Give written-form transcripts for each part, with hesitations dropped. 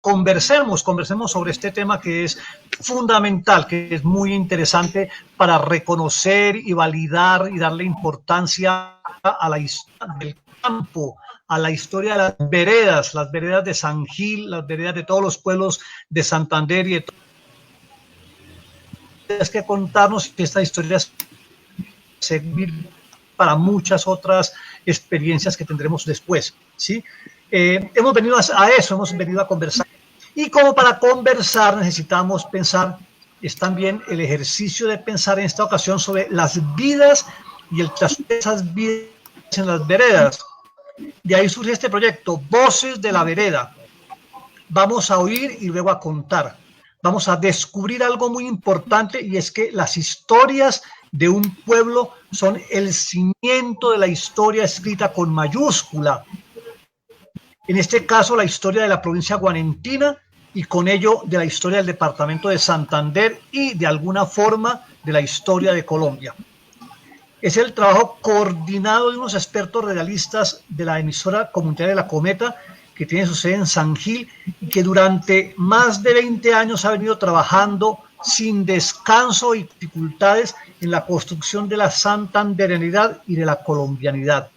conversemos sobre este tema que es fundamental, que es muy interesante para reconocer y validar y darle importancia a la historia del campo, a la historia de las veredas de San Gil, las veredas de todos los pueblos de Santander y de todas que contarnos esta historia servir para muchas otras experiencias que tendremos después, ¿sí? Hemos venido a eso, hemos venido a conversar. Y como para conversar necesitamos pensar, es también el ejercicio de pensar en esta ocasión sobre las vidas y el trasfondo de esas vidas en las veredas. De ahí surge este proyecto, Voces de la Vereda. Vamos a oír y luego a contar. Vamos a descubrir algo muy importante y es que las historias de un pueblo son el cimiento de la historia escrita con mayúscula. En este caso, la historia de la provincia guanentina y con ello de la historia del departamento de Santander y de alguna forma de la historia de Colombia. Es el trabajo coordinado de unos expertos realistas de la emisora comunitaria de La Cometa, que tiene su sede en San Gil y que durante más de 20 años ha venido trabajando sin descanso y dificultades en la construcción de la santanderenidad y de la colombianidad.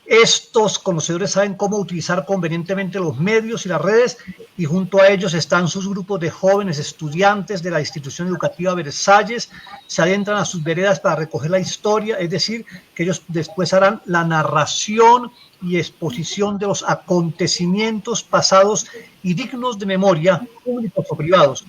Estos conocedores saben cómo utilizar convenientemente los medios y las redes y junto a ellos están sus grupos de jóvenes estudiantes de la institución educativa Versalles, se adentran a sus veredas para recoger la historia, es decir, que ellos después harán la narración y exposición de los acontecimientos pasados y dignos de memoria, públicos o privados.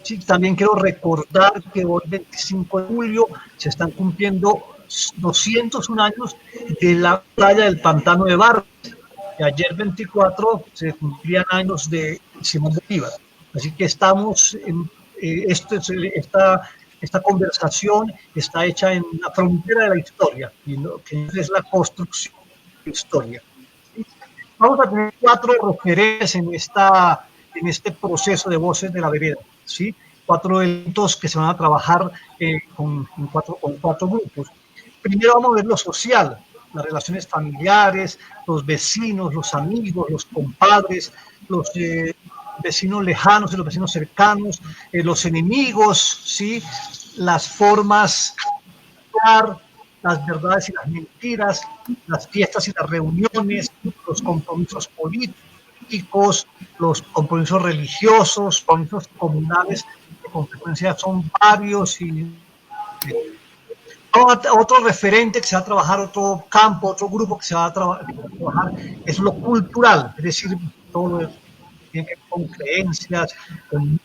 Sí, también quiero recordar que hoy, 25 de julio, se están cumpliendo 201 años de la playa del Pantano de Barros. Y ayer, 24, se cumplían años de Simón Bolívar. Así que estamos en esta conversación está hecha en la frontera de la historia, y lo que es la construcción de la historia. Vamos a tener 4 referentes en este proceso de Voces de la Vereda, ¿sí? 4 eventos que se van a trabajar con 4 grupos. Primero vamos a ver lo social, las relaciones familiares, los vecinos, los amigos, los compadres, los vecinos lejanos y los vecinos cercanos, los enemigos, ¿sí? Las formas, las verdades y las mentiras, las fiestas y las reuniones, los compromisos políticos, los compromisos religiosos, compromisos comunales, que con frecuencia son varios y otro referente que se va a trabajar, otro campo, otro grupo que se va a trabajar es lo cultural, es decir, todo lo que tiene que ver con creencias, con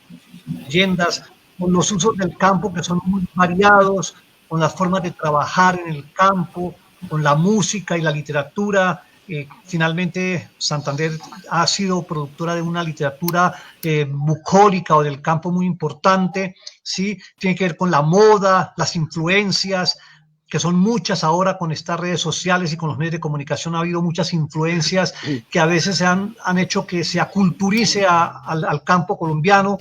leyendas, con los usos del campo que son muy variados, con las formas de trabajar en el campo, con la música y la literatura. Finalmente, Santander ha sido productora de una literatura bucólica o del campo muy importante, ¿sí? Tiene que ver con la moda, las influencias, que son muchas ahora con estas redes sociales y con los medios de comunicación. Ha habido muchas influencias que a veces han hecho que se aculturice al campo colombiano,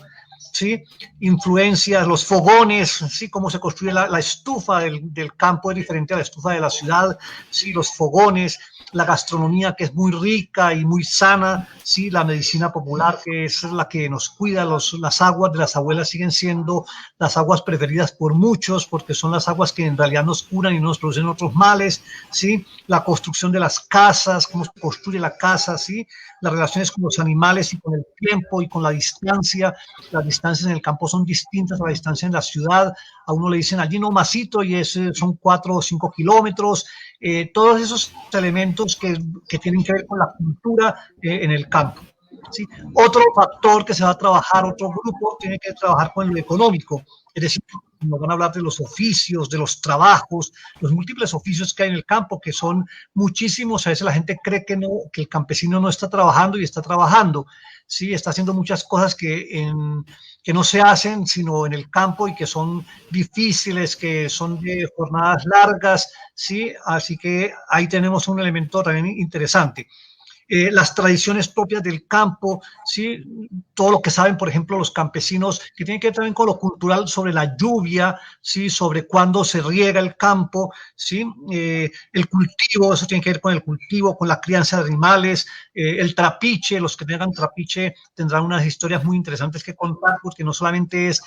¿sí? Influencias, los fogones, ¿sí? Cómo se construye la estufa del campo es diferente a la estufa de la ciudad, ¿sí? Los fogones, la gastronomía que es muy rica y muy sana, ¿sí? La medicina popular que es la que nos cuida, las aguas de las abuelas siguen siendo las aguas preferidas por muchos porque son las aguas que en realidad nos curan y no nos producen otros males, ¿sí? La construcción de las casas, cómo se construye la casa, ¿sí? Las relaciones con los animales y con el tiempo y con la distancia. Las distancias en el campo son distintas a la distancia en la ciudad. A uno le dicen allí no masito y son 4 o 5 kilómetros. Todos esos elementos que tienen que ver con la cultura en el campo, ¿sí? Otro factor que se va a trabajar, otro grupo, tiene que trabajar con lo económico, es decir, nos van a hablar de los oficios, de los trabajos, los múltiples oficios que hay en el campo, que son muchísimos. A veces la gente cree que el campesino no está trabajando y está trabajando, sí, está haciendo muchas cosas que no se hacen sino en el campo y que son difíciles, que son de jornadas largas, sí, así que ahí tenemos un elemento también interesante. las tradiciones propias del campo, ¿sí? Todo lo que saben, por ejemplo, los campesinos, que tienen que ver también con lo cultural sobre la lluvia, ¿sí? Sobre cuándo se riega el campo, ¿sí? El cultivo, eso tiene que ver con el cultivo, con la crianza de animales, el trapiche, los que tengan trapiche tendrán unas historias muy interesantes que contar, porque no solamente es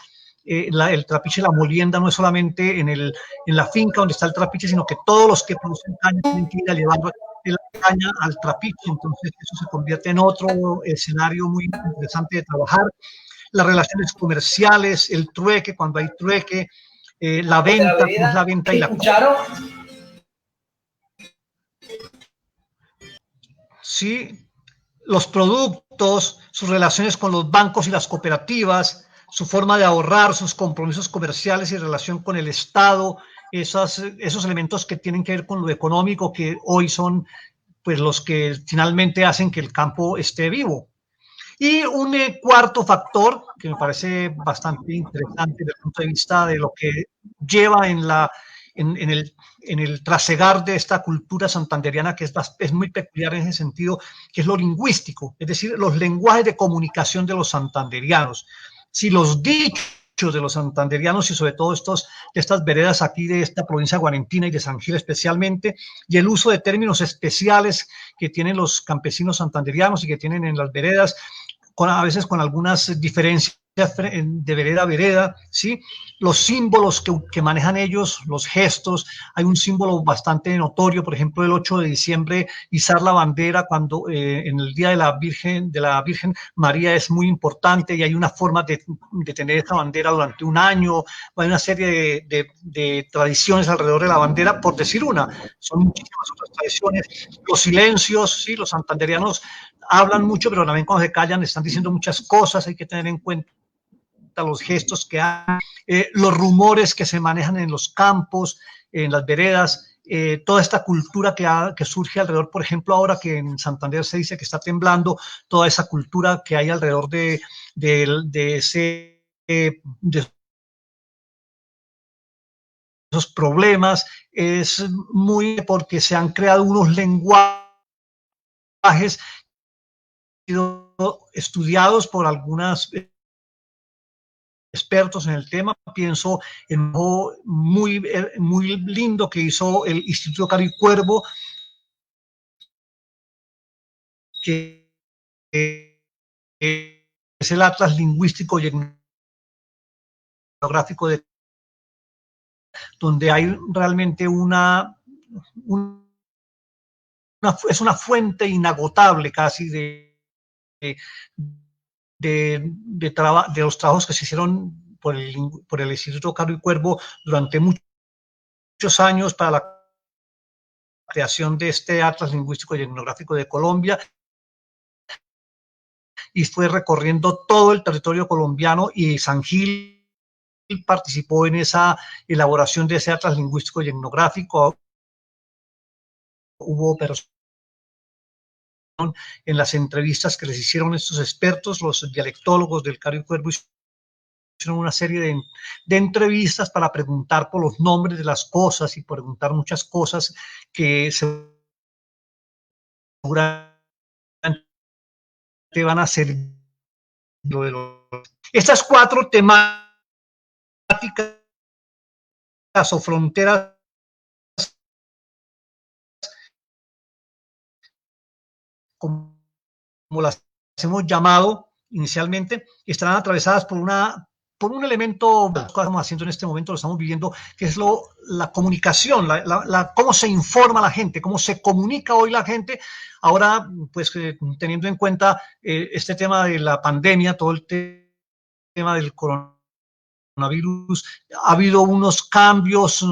el trapiche, la molienda, no es solamente en la finca donde está el trapiche, sino que todos los que producen caña tienen que ir a llevar la caña al trapiche, entonces eso se convierte en otro escenario muy interesante de trabajar. Las relaciones comerciales, el trueque, cuando hay trueque, la venta, cómo es la venta y la compra. Sí, los productos, sus relaciones con los bancos y las cooperativas, su forma de ahorrar, sus compromisos comerciales y relación con el Estado, esos elementos que tienen que ver con lo económico, que hoy son pues los que finalmente hacen que el campo esté vivo. Y un cuarto factor que me parece bastante interesante desde el punto de vista de lo que lleva en el trasegar de esta cultura santanderiana, que es muy peculiar en ese sentido, que es lo lingüístico, es decir, los lenguajes de comunicación de los santanderianos. Si los dichos de los santanderianos y sobre todo de estas veredas aquí de esta provincia guarentina y de San Gil especialmente, y el uso de términos especiales que tienen los campesinos santanderianos y que tienen en las veredas, a veces con algunas diferencias de vereda a vereda, ¿sí? Los símbolos que manejan ellos, los gestos, hay un símbolo bastante notorio, por ejemplo, el 8 de diciembre, izar la bandera cuando en el Día de la Virgen María es muy importante y hay una forma de tener esta bandera durante un año, hay una serie de tradiciones alrededor de la bandera, por decir una, son muchísimas otras tradiciones, los silencios, ¿sí? Los santanderianos hablan mucho, pero también cuando se callan están diciendo muchas cosas, hay que tener en cuenta los gestos que hay, los rumores que se manejan en los campos, en las veredas, toda esta cultura que surge alrededor, por ejemplo, ahora que en Santander se dice que está temblando, toda esa cultura que hay alrededor de esos problemas, es muy porque se han creado unos lenguajes estudiados por algunas expertos en el tema. Pienso en algo muy lindo que hizo el Instituto Caro y Cuervo, que es el Atlas Lingüístico y Etnográfico, donde hay realmente es una fuente inagotable casi de los trabajos que se hicieron por el Instituto Caro y Cuervo durante muchos años para la creación de este Atlas Lingüístico y Etnográfico de Colombia, y fue recorriendo todo el territorio colombiano, y San Gil participó en esa elaboración de ese Atlas Lingüístico y Etnográfico. Hubo personas en las entrevistas que les hicieron estos expertos, los dialectólogos del Caro y Cuervo, hicieron una serie de entrevistas para preguntar por los nombres de las cosas y preguntar muchas cosas que seguramente van a ser estas cuatro temáticas o fronteras, como las hemos llamado inicialmente, estarán atravesadas por un elemento que estamos haciendo en este momento, lo estamos viviendo, que es la comunicación, cómo se informa la gente, cómo se comunica hoy la gente. Ahora, pues teniendo en cuenta este tema de la pandemia, todo el tema del coronavirus, ha habido unos cambios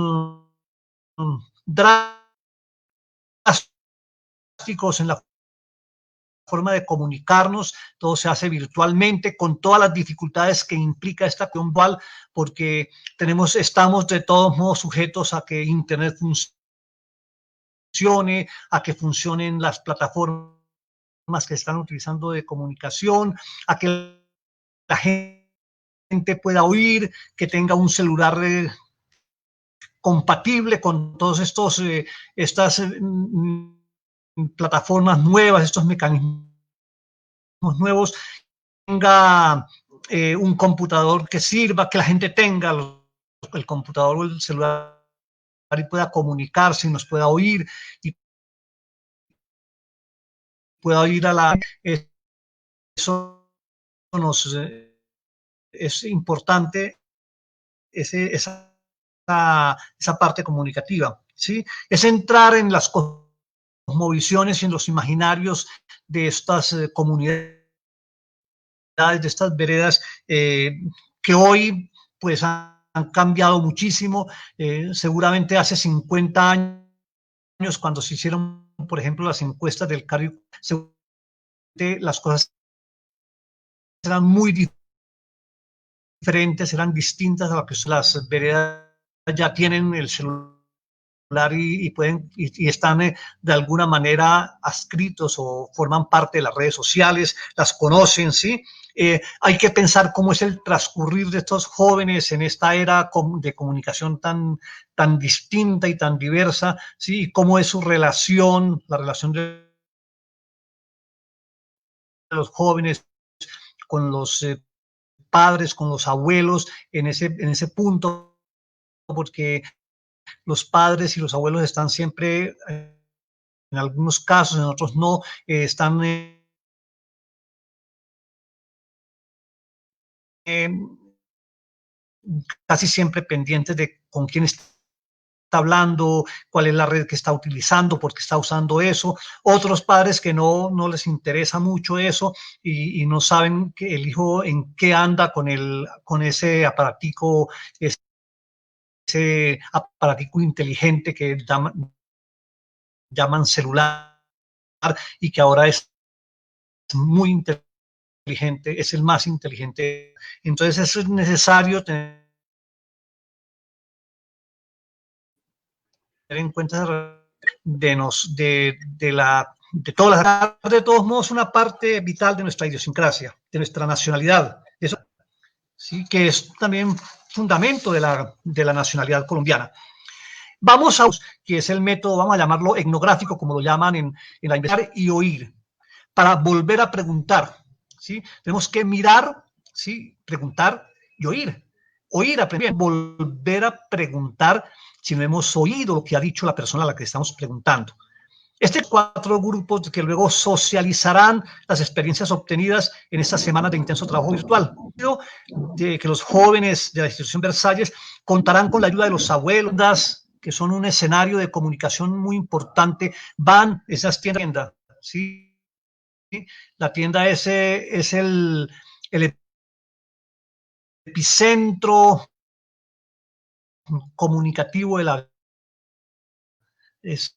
drásticos en la forma de comunicarnos, todo se hace virtualmente, con todas las dificultades que implica esta cuestión virtual, porque estamos de todos modos sujetos a que Internet funcione, a que funcionen las plataformas que están utilizando de comunicación, a que la gente pueda oír, que tenga un celular compatible con todos estas plataformas nuevas, estos mecanismos nuevos, tenga un computador que sirva, que la gente tenga el computador o el celular y pueda comunicarse y nos pueda oír y pueda oír a la... Eso nos, es importante, esa parte comunicativa, ¿sí? Es entrar en las cosmovisiones y en los imaginarios de estas comunidades, de estas veredas que hoy pues han cambiado muchísimo. Seguramente hace 50 años, cuando se hicieron, por ejemplo, las encuestas del Caribe, las cosas eran muy diferentes, eran distintas a lo que las veredas ya tienen el celular y pueden y están de alguna manera adscritos o forman parte de las redes sociales, las conocen, ¿sí? Hay que pensar cómo es el transcurrir de estos jóvenes en esta era de comunicación tan distinta y tan diversa, ¿sí? Y cómo es su relación, la relación de los jóvenes con los padres, con los abuelos, en ese punto, porque los padres y los abuelos están siempre, en algunos casos, en otros no, están casi siempre pendientes de con quién está hablando, cuál es la red que está utilizando, por qué está usando eso. Otros padres que no les interesa mucho eso y no saben que el hijo en qué anda con ese aparatico, ese aparatico inteligente que llaman celular y que ahora es muy inteligente, es el más inteligente. Entonces eso es necesario tener en cuenta de todos modos una parte vital de nuestra idiosincrasia, de nuestra nacionalidad, eso sí que es también fundamento de la nacionalidad colombiana. Vamos a que es el método, vamos a llamarlo etnográfico, como lo llaman en la investigación, y oír, para volver a preguntar, ¿sí? Tenemos que mirar, ¿sí? Preguntar y oír. Oír, aprender, volver a preguntar si no hemos oído lo que ha dicho la persona a la que estamos preguntando. Estos 4 grupos que luego socializarán las experiencias obtenidas en estas semanas de intenso trabajo virtual. De que los jóvenes de la institución Versalles contarán con la ayuda de los abuelos, que son un escenario de comunicación muy importante. Van esas tiendas, ¿sí? La tienda es el epicentro comunicativo de la es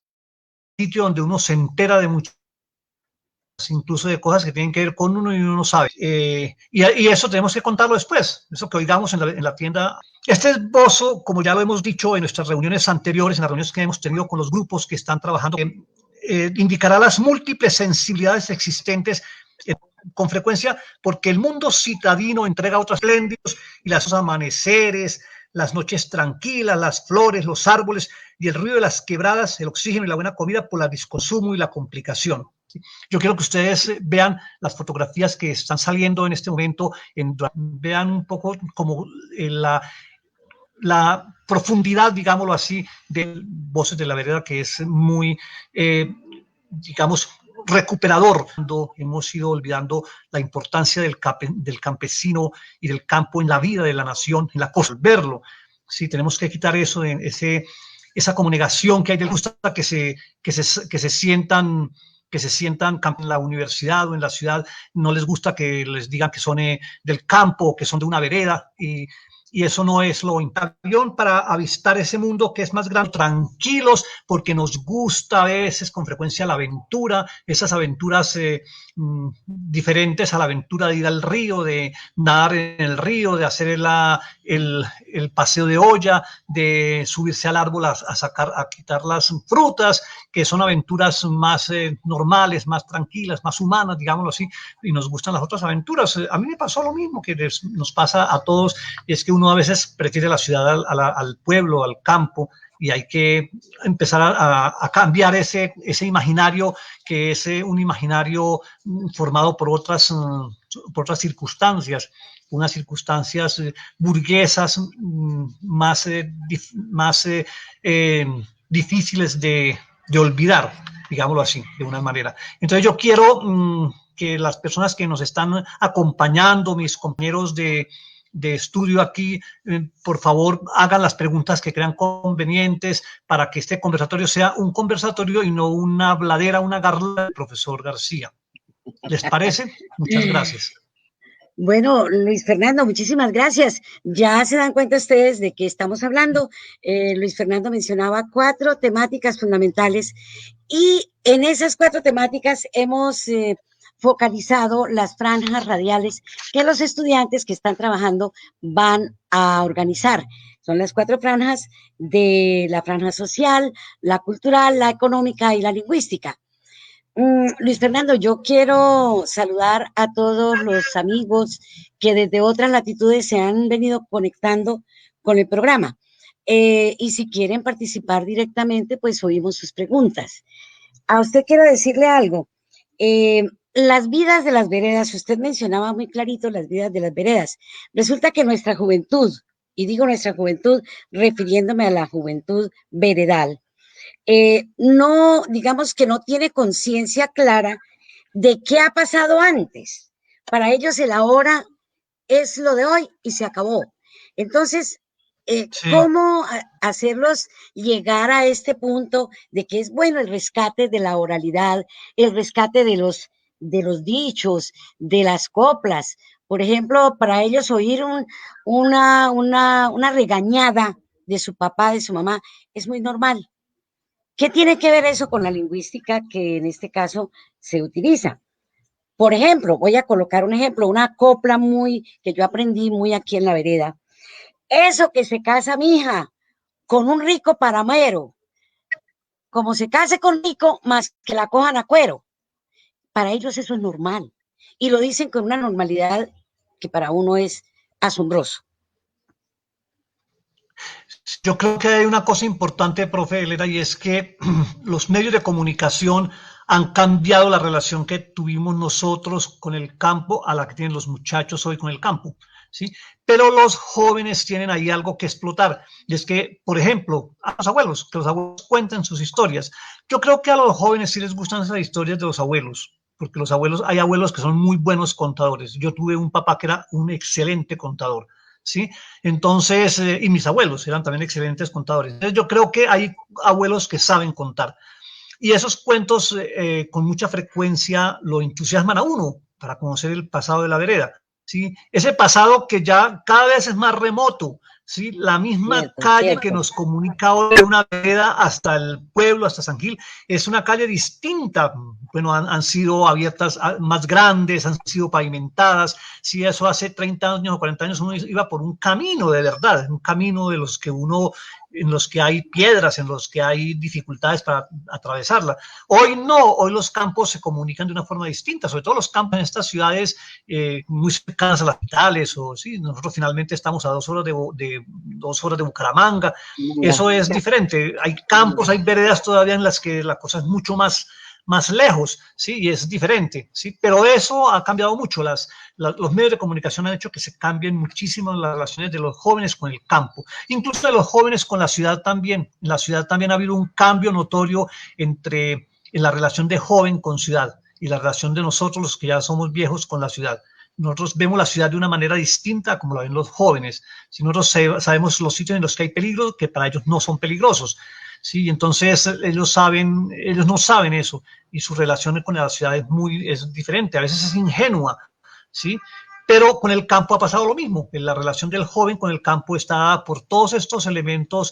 sitio donde uno se entera de muchas, incluso de cosas que tienen que ver con uno y uno no sabe. Y eso tenemos que contarlo después, eso que oigamos en la tienda. Este esbozo, como ya lo hemos dicho en nuestras reuniones anteriores, en las reuniones que hemos tenido con los grupos que están trabajando, indicará las múltiples sensibilidades existentes con frecuencia, porque el mundo citadino entrega otros espléndidos y los amaneceres, las noches tranquilas, las flores, los árboles y el ruido de las quebradas, el oxígeno y la buena comida por el desconsumo y la complicación. Yo quiero que ustedes vean las fotografías que están saliendo en este momento, vean un poco como la profundidad, digámoslo así, de Voces de la Vereda, que es muy, digamos, recuperador. Hemos ido olvidando la importancia del campesino y del campo en la vida de la nación, en la cosa, verlo. Sí, tenemos que quitar eso, esa comunicación que hay del gusto que se sientan en la universidad o en la ciudad, no les gusta que les digan que son del campo, que son de una vereda, y eso no es lo importante para avistar ese mundo que es más grande, tranquilos, porque nos gusta a veces con frecuencia la aventura, esas aventuras diferentes a la aventura de ir al río, de nadar en el río, de hacer el paseo de olla, de subirse al árbol a quitar las frutas, que son aventuras más normales, más tranquilas, más humanas, digámoslo así, y nos gustan las otras aventuras. A mí me pasó lo mismo que nos pasa a todos, y es que uno a veces prefiere la ciudad al pueblo, al campo, y hay que empezar a cambiar ese imaginario que es un imaginario formado por otras circunstancias, unas circunstancias burguesas más difíciles de olvidar, digámoslo así, de una manera. Entonces yo quiero que las personas que nos están acompañando, mis compañeros de estudio aquí, por favor hagan las preguntas que crean convenientes para que este conversatorio sea un conversatorio y no una habladera, una garla del profesor García. ¿Les parece? Muchas gracias. Bueno, Luis Fernando, muchísimas gracias. Ya se dan cuenta ustedes de qué estamos hablando. Luis Fernando mencionaba 4 temáticas fundamentales y en esas 4 temáticas hemos focalizado las franjas radiales que los estudiantes que están trabajando van a organizar. Son las 4 franjas de la franja social, la cultural, la económica y la lingüística. Luis Fernando, yo quiero saludar a todos los amigos que desde otras latitudes se han venido conectando con el programa. Y si quieren participar directamente, pues oímos sus preguntas. A usted quiero decirle algo. Las vidas de las veredas, usted mencionaba muy clarito las vidas de las veredas. Resulta que nuestra juventud, y digo nuestra juventud refiriéndome a la juventud veredal, no, digamos que no tiene conciencia clara de qué ha pasado antes. Para ellos el ahora es lo de hoy y se acabó. Entonces, Sí. ¿cómo hacerlos llegar a este punto de que es bueno el rescate de la oralidad, el rescate de los dichos, de las coplas? Por ejemplo, para ellos oír una regañada de su papá, de su mamá, es muy normal. ¿Qué tiene que ver eso con la lingüística que en este caso se utiliza? Por ejemplo, voy a colocar un ejemplo, una copla que yo aprendí muy aquí en la vereda. Eso que se casa mi hija con un rico paramero, como se case con rico, más que la cojan a cuero. Para ellos eso es normal. Y lo dicen con una normalidad que para uno es asombroso. Yo creo que hay una cosa importante, profe Helena, y es que los medios de comunicación han cambiado la relación que tuvimos nosotros con el campo a la que tienen los muchachos hoy con el campo, ¿sí? Pero los jóvenes tienen ahí algo que explotar, y es que, por ejemplo, a los abuelos, que los abuelos cuenten sus historias. Yo creo que a los jóvenes sí les gustan esas historias de los abuelos, porque los abuelos, hay abuelos que son muy buenos contadores. Yo tuve un papá que era un excelente contador, ¿sí? Entonces, y mis abuelos eran también excelentes contadores. Entonces, yo creo que hay abuelos que saben contar. Y esos cuentos con mucha frecuencia lo entusiasman a uno para conocer el pasado de la vereda, ¿sí? Ese pasado que ya cada vez es más remoto, ¿sí? La misma calle que nos comunica hoy de una vereda hasta el pueblo, hasta San Gil, es una calle distinta. Bueno, han sido abiertas más grandes, han sido pavimentadas. Si eso hace 30 años o 40 años uno iba por un camino de verdad, un camino de los que uno, en los que hay piedras, en los que hay dificultades para atravesarla. Hoy no, hoy los campos se comunican de una forma distinta, sobre todo los campos en estas ciudades muy cercanas a las capitales, o sí, nosotros finalmente estamos a 2 horas de 2 horas de Bucaramanga. Eso es diferente. Hay campos, hay veredas todavía en las que la cosa es mucho más lejos, ¿sí? Y es diferente, ¿sí? Pero eso ha cambiado mucho. Los medios de comunicación han hecho que se cambien muchísimo las relaciones de los jóvenes con el campo, incluso de los jóvenes con la ciudad también. En la ciudad también ha habido un cambio notorio en la relación de joven con ciudad y la relación de nosotros, los que ya somos viejos, con la ciudad. Nosotros vemos la ciudad de una manera distinta como la ven los jóvenes. Si nosotros sabemos los sitios en los que hay peligro, que para ellos no son peligrosos. Sí, entonces ellos no saben eso, y su relación con la ciudad es diferente, a veces es ingenua, ¿sí? Pero con el campo ha pasado lo mismo. La relación del joven con el campo está por todos estos elementos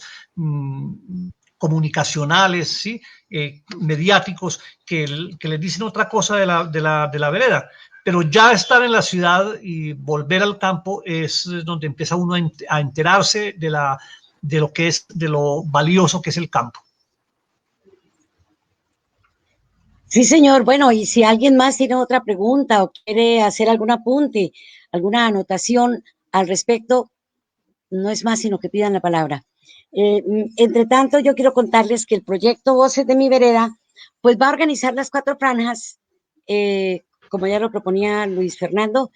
comunicacionales, ¿sí? Mediáticos, que les dicen otra cosa de la vereda. Pero ya estar en la ciudad y volver al campo es donde empieza uno a enterarse de lo valioso que es el campo. Sí, señor. Bueno, y si alguien más tiene otra pregunta o quiere hacer algún apunte, alguna anotación al respecto, no es más sino que pidan la palabra. Entre tanto, yo quiero contarles que el proyecto Voces de mi Vereda, pues va a organizar las 4 franjas, como ya lo proponía Luis Fernando,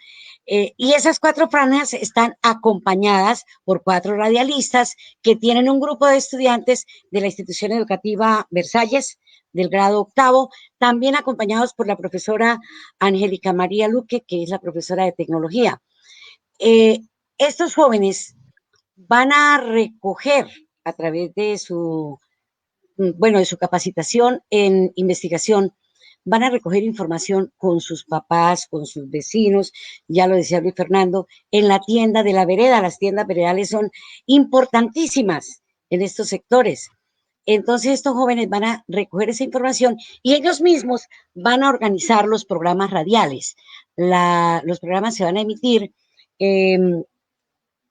y esas 4 franjas están acompañadas por 4 radialistas que tienen un grupo de estudiantes de la institución educativa Versalles, del grado octavo, también acompañados por la profesora Angélica María Luque, que es la profesora de tecnología. Eh, Estos jóvenes van a recoger a través de de su capacitación en investigación, van a recoger información con sus papás, con sus vecinos, ya lo decía Luis Fernando, en la tienda de la vereda. Las tiendas veredales son importantísimas en estos sectores. Entonces estos jóvenes van a recoger esa información y ellos mismos van a organizar los programas radiales. Los programas se van a emitir, eh,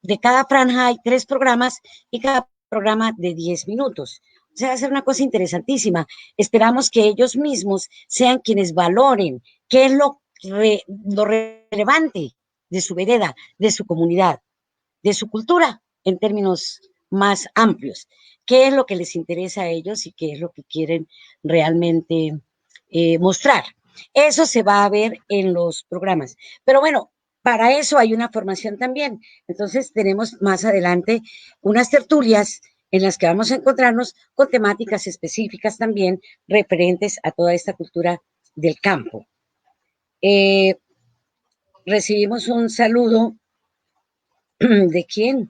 de cada franja hay 3 programas y cada programa de 10 minutos. O sea, va a ser una cosa interesantísima. Esperamos que ellos mismos sean quienes valoren qué es lo relevante de su vereda, de su comunidad, de su cultura en términos más amplios. ¿Qué es lo que les interesa a ellos y qué es lo que quieren realmente mostrar? Eso se va a ver en los programas. Pero bueno, para eso hay una formación también. Entonces tenemos más adelante unas tertulias en las que vamos a encontrarnos con temáticas específicas también referentes a toda esta cultura del campo. Eh, Recibimos un saludo ¿de quién?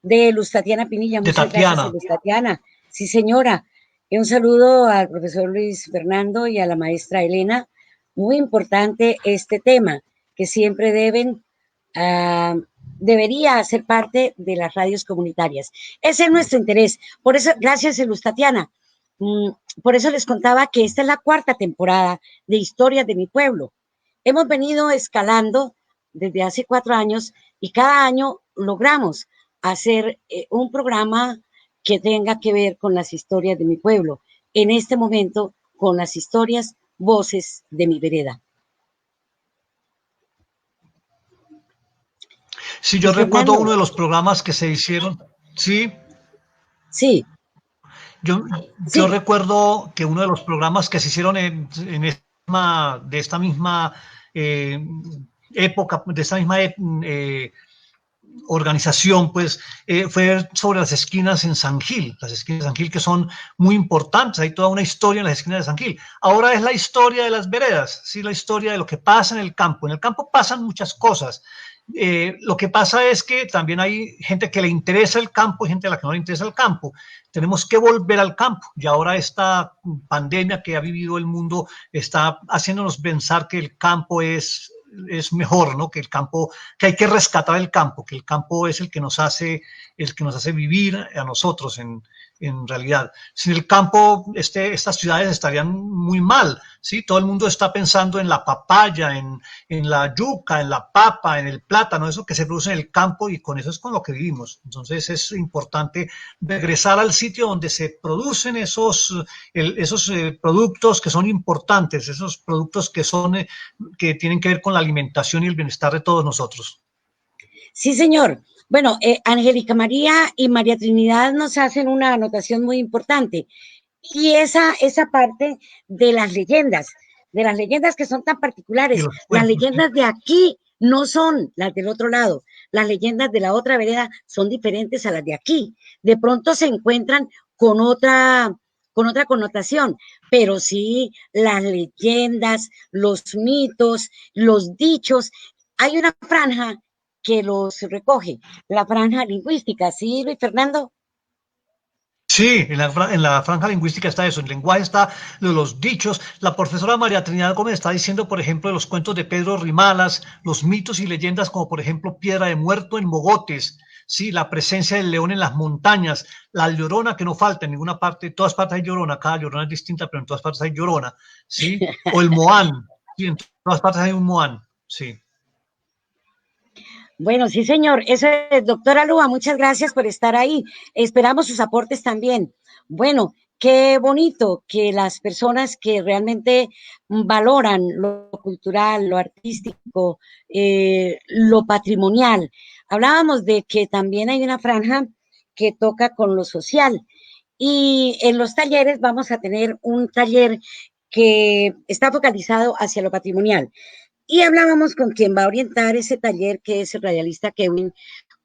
De Luz Tatiana Pinilla. De Muchas gracias a Tatiana. Luz Tatiana. Sí, señora. Y un saludo al profesor Luis Fernando y a la maestra Elena. Muy importante este tema, que siempre debería ser parte de las radios comunitarias. Ese es nuestro interés. Por eso, gracias, Luz Tatiana. Por eso les contaba que esta es la 4ª temporada de Historias de mi Pueblo. Hemos venido escalando desde hace 4 años y cada año logramos hacer un programa que tenga que ver con las historias de mi pueblo. En este momento, con las historias, voces de mi vereda. Sí, yo Luis recuerdo Fernando. uno de los programas que se hicieron, sí, Sí, yo, yo sí. recuerdo que uno de los programas que se hicieron de esta misma eh, época, de esta misma organización, pues fue sobre las esquinas en San Gil, las esquinas de San Gil que son muy importantes, hay toda una historia en las esquinas de San Gil. Ahora es la historia de las veredas, ¿sí? La historia de lo que pasa en el campo. En el campo pasan muchas cosas. Lo que pasa es que también hay gente que le interesa el campo y gente a la que no le interesa el campo. Tenemos que volver al campo y ahora esta pandemia que ha vivido el mundo está haciéndonos pensar que el campo es mejor, ¿no? Que el campo, que hay que rescatar que el campo es el que nos hace vivir a nosotros en realidad. Sin el campo, estas ciudades estarían muy mal, ¿sí? Todo el mundo está pensando en la papaya, en la yuca, en la papa, en el plátano, eso que se produce en el campo y con eso es con lo que vivimos. Entonces es importante regresar al sitio donde se producen esos productos que son importantes, esos productos que tienen que ver con la alimentación y el bienestar de todos nosotros. Sí, señor. Bueno, Angélica María y María Trinidad nos hacen una anotación muy importante. Y esa parte de las leyendas que son tan Y particulares. los Las cuentos, ¿sí? leyendas de aquí no son las del otro lado. Las leyendas de la otra vereda son diferentes a las de aquí. De pronto se encuentran con otra connotación, pero sí las leyendas, los mitos, los dichos. Hay una franja que los recoge, la franja lingüística, ¿sí, Luis Fernando? Sí, en la franja lingüística está eso, en el lenguaje está los dichos. La profesora María Trinidad Gómez está diciendo, por ejemplo, de los cuentos de Pedro Rimalas, los mitos y leyendas como, por ejemplo, Piedra de Muerto en Mogotes, sí, la presencia del león en las montañas, la llorona que no falta en ninguna parte, en todas partes hay llorona, cada llorona es distinta, pero en todas partes hay llorona, sí, o el Moán, sí, en todas partes hay un Moán, sí. Bueno, sí, señor. Eso es, doctora Lua, muchas gracias por estar ahí. Esperamos sus aportes también. Bueno, qué bonito que las personas que realmente valoran lo cultural, lo artístico, lo patrimonial. Hablábamos de que también hay una franja que toca con lo social. Y en los talleres vamos a tener un taller que está focalizado hacia lo patrimonial. Y hablábamos con quien va a orientar ese taller, que es el radialista Kevin,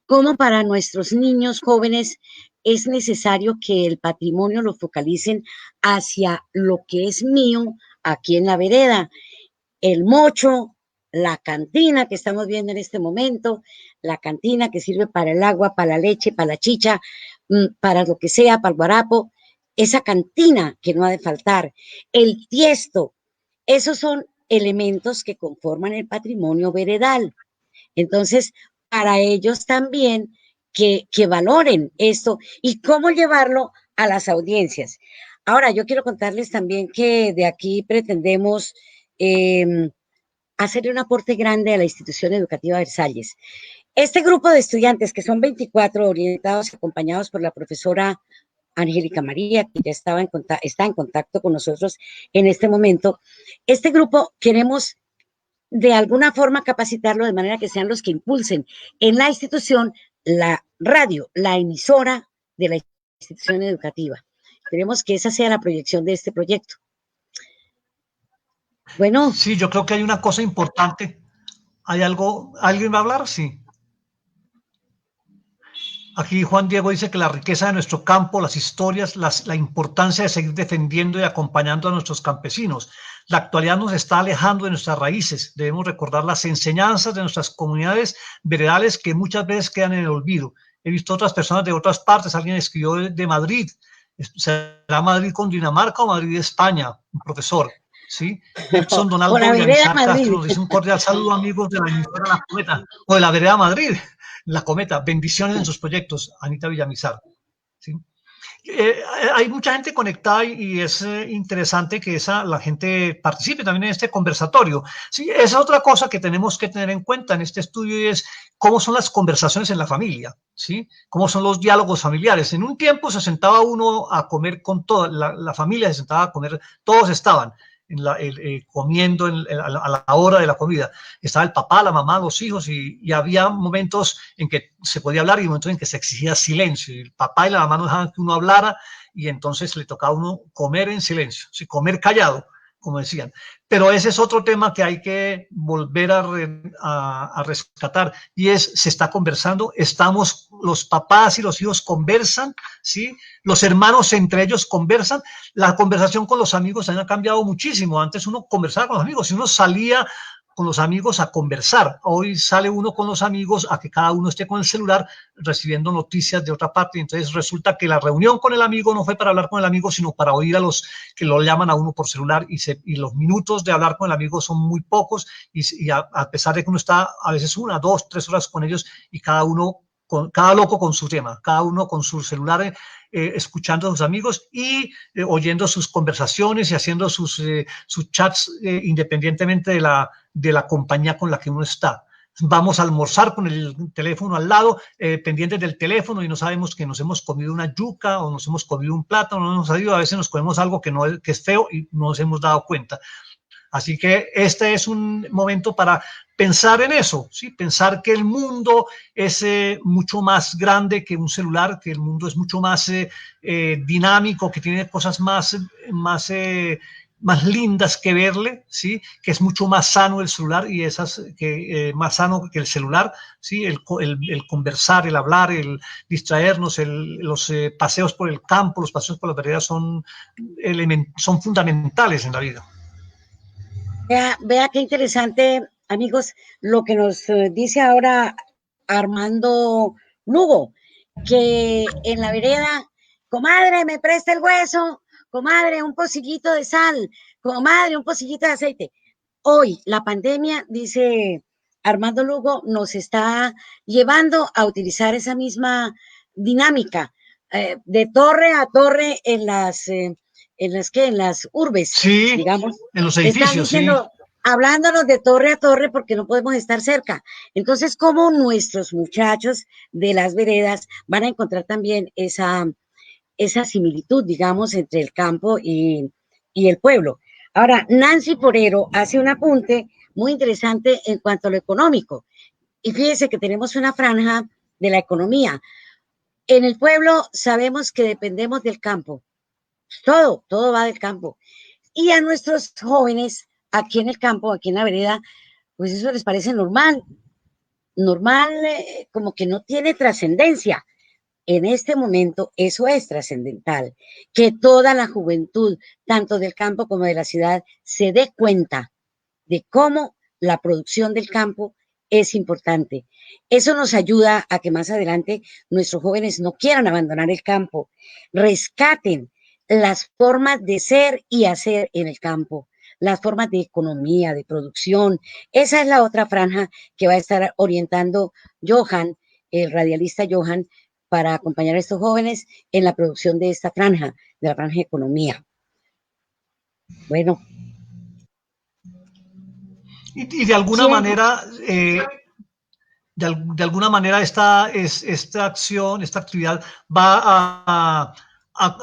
cómo para nuestros niños jóvenes es necesario que el patrimonio lo focalicen hacia lo que es mío aquí en la vereda, el mocho, la cantina que estamos viendo en este momento, la cantina que sirve para el agua, para la leche, para la chicha, para lo que sea, para el guarapo, esa cantina que no ha de faltar, el tiesto, esos son elementos que conforman el patrimonio veredal. Entonces, para ellos también que valoren esto y cómo llevarlo a las audiencias. Ahora, yo quiero contarles también que de aquí pretendemos hacer un aporte grande a la institución educativa Versalles. Este grupo de estudiantes, que son 24 orientados y acompañados por la profesora Angélica María, que ya está en contacto con nosotros en este momento, este grupo queremos de alguna forma capacitarlo de manera que sean los que impulsen en la institución la radio, la emisora de la institución educativa. Queremos que esa sea la proyección de este proyecto. Bueno. Sí, yo creo que hay una cosa importante. ¿Hay algo? ¿Alguien va a hablar? Sí. Aquí Juan Diego dice que la riqueza de nuestro campo, las historias, la importancia de seguir defendiendo y acompañando a nuestros campesinos. La actualidad nos está alejando de nuestras raíces. Debemos recordar las enseñanzas de nuestras comunidades veredales que muchas veces quedan en el olvido. He visto otras personas de otras partes. Alguien escribió de Madrid. ¿Será Madrid con Dinamarca o Madrid de España? Un profesor. ¿Sí? Edson Donaldo Villamizar Castro nos dice un cordial saludo, amigos de la emisora La Cometa o de la vereda Madrid. La Cometa, bendiciones en sus proyectos, Anita Villamizar. ¿Sí? Hay mucha gente conectada y es interesante que la gente participe también en este conversatorio. Sí, esa es otra cosa que tenemos que tener en cuenta en este estudio y es cómo son las conversaciones en la familia, ¿sí? Cómo son los diálogos familiares. En un tiempo se sentaba uno a comer con toda la familia, se sentaba a comer, todos estaban comiendo a la hora de la comida. Estaba el papá, la mamá, los hijos y había momentos en que se podía hablar y momentos en que se exigía silencio. Y el papá y la mamá no dejaban que uno hablara y entonces le tocaba a uno comer en silencio, ¿sí? Comer callado, como decían. Pero ese es otro tema que hay que volver a rescatar y se está conversando, los papás y los hijos conversan, ¿sí? Los hermanos entre ellos conversan, la conversación con los amigos también ha cambiado muchísimo. Antes uno conversaba con los amigos, si uno salía con los amigos a conversar, hoy sale uno con los amigos a que cada uno esté con el celular recibiendo noticias de otra parte, entonces resulta que la reunión con el amigo no fue para hablar con el amigo, sino para oír a los que lo llaman a uno por celular y los minutos de hablar con el amigo son muy pocos y a pesar de que uno está a veces 1, 2, 3 horas con ellos y cada loco con su tema, cada uno con su celular escuchando a sus amigos y oyendo sus conversaciones y haciendo sus chats independientemente de la compañía con la que uno está. Vamos a almorzar con el teléfono al lado, pendientes del teléfono y no sabemos que nos hemos comido una yuca o nos hemos comido un plátano, no nos ha ido, a veces nos comemos algo que es feo y no nos hemos dado cuenta. Así que este es un momento para pensar en eso, ¿sí? Pensar que el mundo es mucho más grande que un celular, que el mundo es mucho más dinámico, que tiene cosas más lindas que verle, ¿sí? Que es mucho más sano el celular y más sano que el celular, ¿sí? El conversar, el hablar, el distraernos, los paseos por el campo, los paseos por las veredas son fundamentales en la vida. Vea qué interesante, amigos, lo que nos dice ahora Armando Lugo, que en la vereda, comadre, me presta el hueso, comadre, un pocillito de sal, comadre, un pocillito de aceite. Hoy la pandemia, dice Armando Lugo, nos está llevando a utilizar esa misma dinámica de torre a torre en las urbes, sí, digamos, en los edificios, diciendo, sí, hablándonos de torre a torre porque no podemos estar cerca. Entonces, ¿cómo nuestros muchachos de las veredas van a encontrar también esa similitud, digamos, entre el campo y el pueblo? Ahora, Nancy Porero hace un apunte muy interesante en cuanto a lo económico. Y fíjese que tenemos una franja de la economía. En el pueblo sabemos que dependemos del campo, todo va del campo. Y a nuestros jóvenes aquí en el campo, aquí en la vereda, pues eso les parece normal, como que no tiene trascendencia. En este momento eso es trascendental, que toda la juventud, tanto del campo como de la ciudad, se dé cuenta de cómo la producción del campo es importante. Eso nos ayuda a que más adelante nuestros jóvenes no quieran abandonar el campo, rescaten las formas de ser y hacer en el campo, las formas de economía, de producción. Esa es la otra franja que va a estar orientando Johan, el radialista Johan, para acompañar a estos jóvenes en la producción de esta franja, de la franja de economía. Bueno. Y de alguna ¿Quién? manera, de alguna manera esta acción, esta actividad va a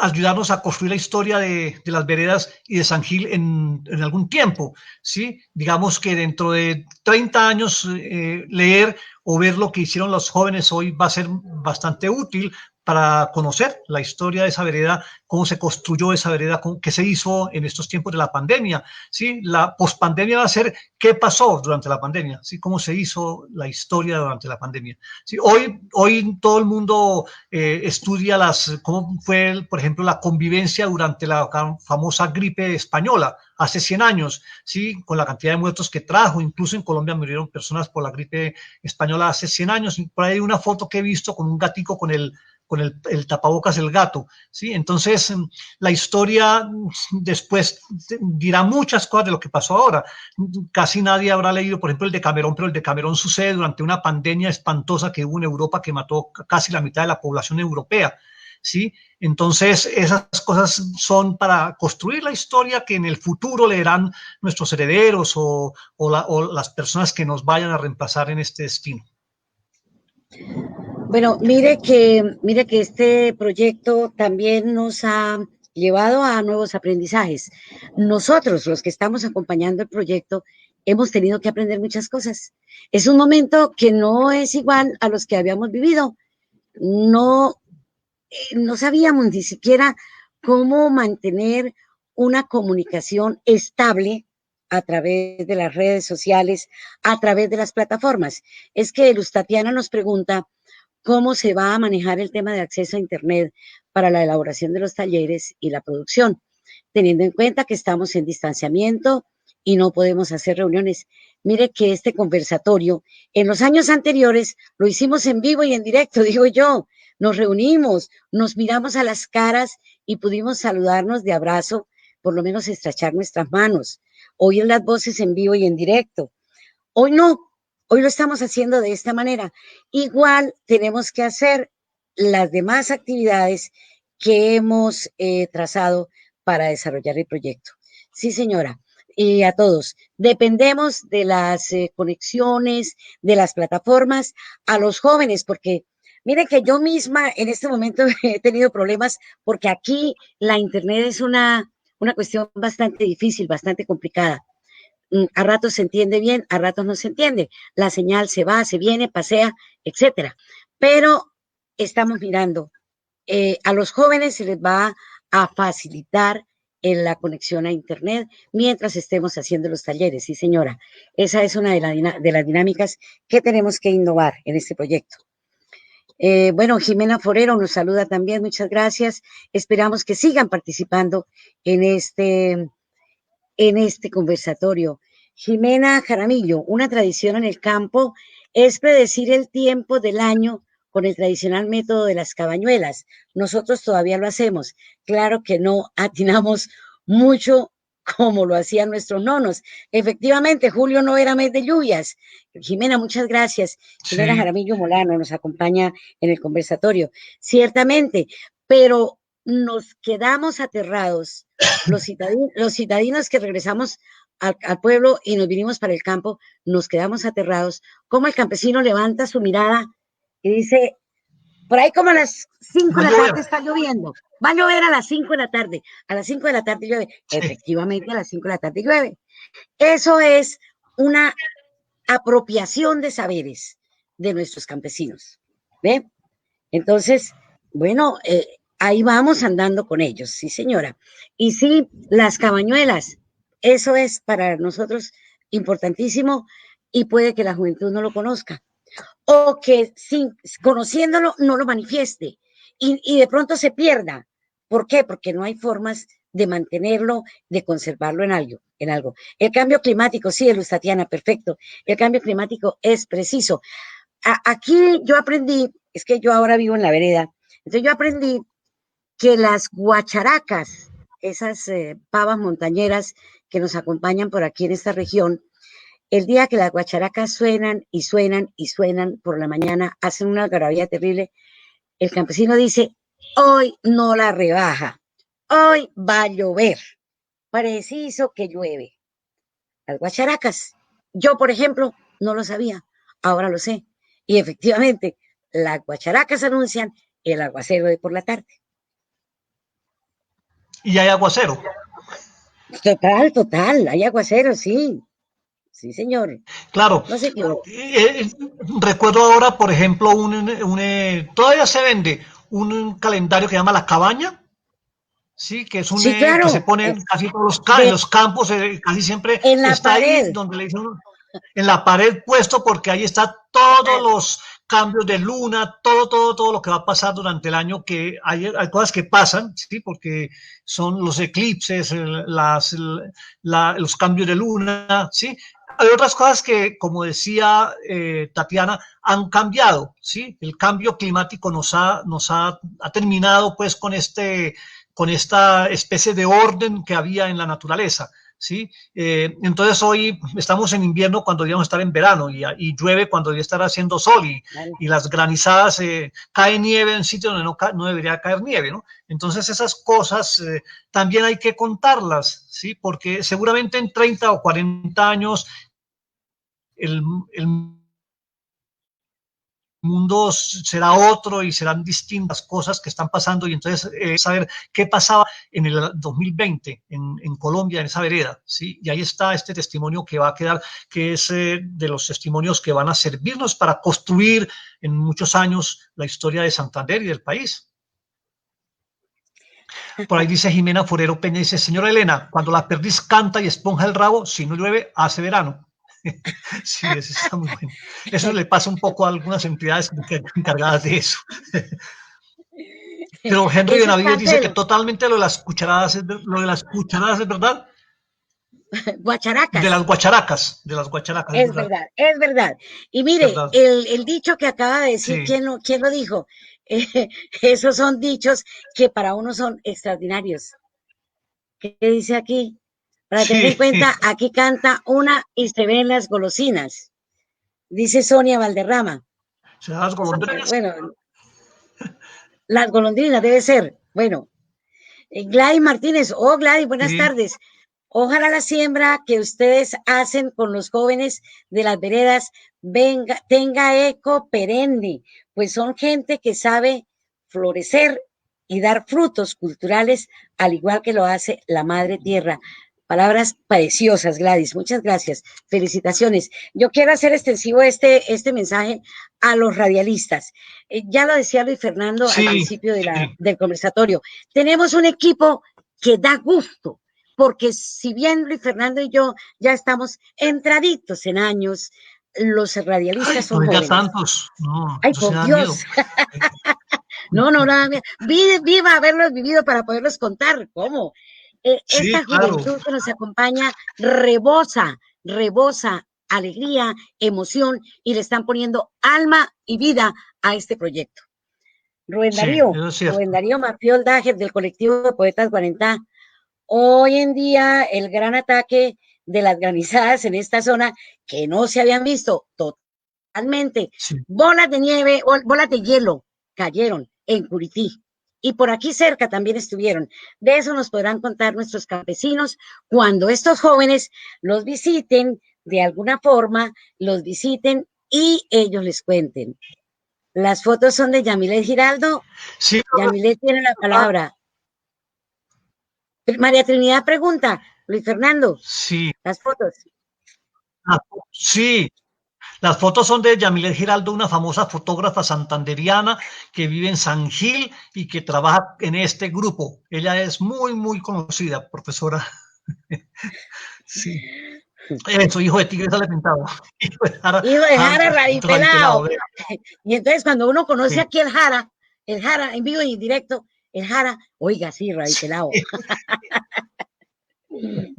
ayudarnos a construir la historia de las veredas y de San Gil en algún tiempo, ¿sí? Digamos que dentro de 30 años leer o ver lo que hicieron los jóvenes hoy va a ser bastante útil para conocer la historia de esa vereda, cómo se construyó esa vereda, qué se hizo en estos tiempos de la pandemia, ¿sí? La pospandemia va a ser qué pasó durante la pandemia, ¿sí? Cómo se hizo la historia durante la pandemia. ¿Sí? Hoy todo el mundo estudia cómo fue, por ejemplo, la convivencia durante la famosa gripe española hace 100 años, ¿sí? Con la cantidad de muertos que trajo. Incluso en Colombia murieron personas por la gripe española hace 100 años. Y por ahí hay una foto que he visto con un gatico con el tapabocas del gato, ¿sí? Entonces, la historia después dirá muchas cosas de lo que pasó ahora. Casi nadie habrá leído, por ejemplo, el Decamerón, pero el Decamerón sucede durante una pandemia espantosa que hubo en Europa que mató casi la mitad de la población europea, ¿sí? Entonces, esas cosas son para construir la historia que en el futuro leerán nuestros herederos o las personas que nos vayan a reemplazar en este destino. Bueno, mire que este proyecto también nos ha llevado a nuevos aprendizajes. Nosotros, los que estamos acompañando el proyecto, hemos tenido que aprender muchas cosas. Es un momento que no es igual a los que habíamos vivido. No, no sabíamos ni siquiera cómo mantener una comunicación estable a través de las redes sociales, a través de las plataformas. Es que Luz Tatiana nos pregunta cómo se va a manejar el tema de acceso a Internet para la elaboración de los talleres y la producción, teniendo en cuenta que estamos en distanciamiento y no podemos hacer reuniones. Mire que este conversatorio en los años anteriores lo hicimos en vivo y en directo, digo yo, nos reunimos, nos miramos a las caras y pudimos saludarnos de abrazo, por lo menos estrechar nuestras manos, oír las voces en vivo y en directo. Hoy no, hoy lo estamos haciendo de esta manera. Igual tenemos que hacer las demás actividades que hemos trazado para desarrollar el proyecto. Sí, señora. Y a todos, dependemos de las conexiones, de las plataformas, a los jóvenes, porque miren que yo misma en este momento he tenido problemas porque aquí la Internet es una cuestión bastante difícil, bastante complicada. A ratos se entiende bien, a ratos no se entiende. La señal se va, se viene, pasea, etcétera. Pero estamos mirando, a los jóvenes se les va a facilitar en la conexión a Internet mientras estemos haciendo los talleres. Sí, señora, esa es una de las dinámicas que tenemos que innovar en este proyecto. Bueno, Jimena Forero nos saluda también, muchas gracias. Esperamos que sigan participando en este conversatorio. Jimena Jaramillo, una tradición en el campo es predecir el tiempo del año con el tradicional método de las cabañuelas. Nosotros todavía lo hacemos. Claro que no atinamos mucho como lo hacían nuestros nonos. Efectivamente, julio no era mes de lluvias. Jimena, muchas gracias. Jimena Sí. Jaramillo Molano nos acompaña en el conversatorio. Ciertamente, pero nos quedamos aterrados los citadinos que regresamos al pueblo y nos vinimos para el campo, nos quedamos aterrados. Como el campesino levanta su mirada y dice, por ahí como a las 5 Va de a la llover. tarde está lloviendo. Va a llover a las 5 de la tarde. A las 5 de la tarde llueve. Sí. Efectivamente, a las 5 de la tarde llueve. Eso es una apropiación de saberes de nuestros campesinos. ¿Ve? Entonces, Bueno, ahí vamos andando con ellos, sí, señora. Y sí, las cabañuelas, eso es para nosotros importantísimo y puede que la juventud no lo conozca o que sin conociéndolo no lo manifieste y de pronto se pierda. ¿Por qué? Porque no hay formas de mantenerlo, de conservarlo en algo, en algo. El cambio climático, sí, Luz Tatiana, perfecto. El cambio climático es preciso. Aquí yo aprendí, es que yo ahora vivo en la vereda, entonces yo aprendí que las guacharacas, esas pavas montañeras que nos acompañan por aquí en esta región, el día que las guacharacas suenan y suenan y suenan por la mañana, hacen una algarabía terrible, el campesino dice, hoy no la rebaja, hoy va a llover, preciso que llueve. Las guacharacas, yo por ejemplo no lo sabía, ahora lo sé. Y efectivamente, las guacharacas anuncian el aguacero de por la tarde. Y hay aguacero. Total, total, hay aguacero, sí, sí señor, Claro. no se equivoca. Recuerdo ahora, por ejemplo, todavía se vende un calendario que se llama La Cabaña, sí, que es Sí, que se claro, pone en casi todos en de, los campos, casi siempre en la está ahí pared, donde le dicen en la pared puesto porque ahí está todos los cambios de luna, todo lo que va a pasar durante el año, que hay cosas que pasan, sí, porque son los eclipses, los cambios de luna, sí. Hay otras cosas que, como decía Tatiana, han cambiado, sí. El cambio climático ha terminado, pues, con esta especie de orden que había en la naturaleza. ¿Sí? Entonces hoy estamos en invierno cuando deberíamos estar en verano y llueve cuando debería estar haciendo sol y las granizadas, cae nieve en sitios donde no debería caer nieve, ¿no? Entonces esas cosas también hay que contarlas, ¿sí? Porque seguramente en 30 o 40 años el, el mundo será otro y serán distintas cosas que están pasando y entonces saber qué pasaba en el 2020 en Colombia, en esa vereda, ¿sí? Y ahí está este testimonio que va a quedar, que es de los testimonios que van a servirnos para construir en muchos años la historia de Santander y del país. Por ahí dice Jimena Forero Peña, dice, señora Elena, cuando la perdiz canta y esponja el rabo, si no llueve, hace verano. Sí, eso está muy bueno. Eso le pasa un poco a algunas entidades encargadas de eso. Pero Henry eso es Benavides parte dice de que los totalmente lo de las cucharadas es verdad, guacharacas. de las guacharacas, es verdad, Es verdad. Y mire, verdad. el dicho que acaba de decir, Sí, quién lo dijo? Esos son dichos que para uno son extraordinarios. ¿Qué dice aquí? Para tener en sí, cuenta, aquí canta una y se ven las golosinas. Dice Sonia Valderrama. se dan las golondrinas. Bueno, las golondrinas debe ser. Bueno, Gladys Martínez. Oh, Gladys, buenas Sí, tardes. Ojalá la siembra que ustedes hacen con los jóvenes de las veredas tenga eco perenne, pues son gente que sabe florecer y dar frutos culturales, al igual que lo hace la Madre Tierra. Palabras preciosas, Gladys. Muchas gracias. Felicitaciones. Yo quiero hacer extensivo este mensaje a los radialistas. Ya lo decía Luis Fernando al sí, principio del conversatorio. Tenemos un equipo que da gusto, porque si bien Luis Fernando y yo ya estamos entraditos en años, los radialistas ay, son no diga jóvenes. tantos, no, Ay, eso sí por da miedo. Dios. No, no, nada. Viva haberlos vivido para poderlos contar. ¿Cómo? Sí, Esta claro, juventud que nos acompaña rebosa alegría, emoción y le están poniendo alma y vida a este proyecto. sí, eso es Rubén cierto. Darío Mafiol Dajer del colectivo de Poetas Guarentá. Hoy en día el gran ataque de las granizadas en esta zona que no se habían visto totalmente. Sí. Bolas de nieve, bolas de hielo cayeron en Curití. Y por aquí cerca también estuvieron. De eso nos podrán contar nuestros campesinos cuando estos jóvenes los visiten, de alguna forma, los visiten y ellos les cuenten. Las fotos son de Yamilet Giraldo. Sí, Yamilet tiene la palabra. María Trinidad pregunta, Luis Fernando, sí, las fotos. sí, Las fotos son de Yamilet Giraldo, una famosa fotógrafa santanderiana que vive en San Gil y que trabaja en este grupo. Ella es muy, muy conocida, profesora. Sí. Eso, hijo de tigre sale pintado. Hijo de Jara, Hijo de Jara Pelado. Radipelado. Y entonces cuando uno conoce Sí. aquí el Jara en vivo y en directo, el Jara, oiga, sí, Radipelado.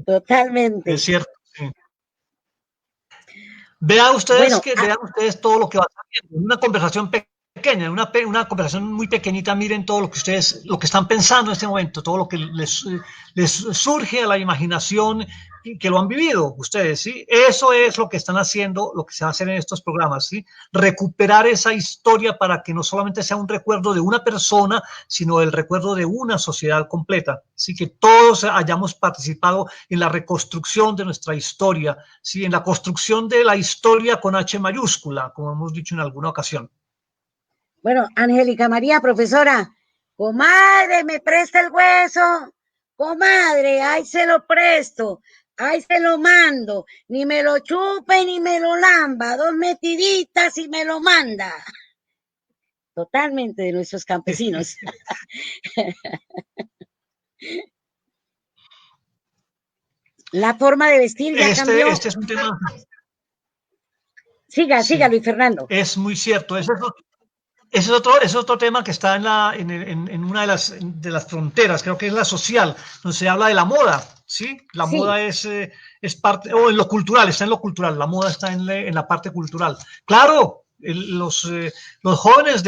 Totalmente. Es cierto, sí. Vean ustedes, Bueno, vean ustedes todo lo que va saliendo. Una conversación pequeña, una conversación muy pequeñita, miren todo lo que ustedes, lo que están pensando en este momento, todo lo que les surge a la imaginación, que lo han vivido ustedes, ¿sí? Eso es lo que están haciendo, lo que se va a hacer en estos programas, ¿sí? Recuperar esa historia para que no solamente sea un recuerdo de una persona, sino el recuerdo de una sociedad completa, ¿sí? Que todos hayamos participado en la reconstrucción de nuestra historia, ¿sí? En la construcción de la historia con H mayúscula, como hemos dicho en alguna ocasión. bueno, Angélica María, profesora, comadre, me presta el hueso, comadre, ahí se lo presto, ahí se lo mando, ni me lo chupe ni me lo lamba, 2 metiditas y me lo manda. Totalmente de nuestros campesinos. La forma de vestir ya cambió. Este es un tema. Siga, siga, Sí, Luis Fernando. es muy cierto. Ese es otro tema que está en una de las fronteras, creo que es la social, donde se habla de la moda, ¿sí? La Sí, moda es parte, o en lo cultural, está en lo cultural, la moda está en la parte cultural. Claro, los jóvenes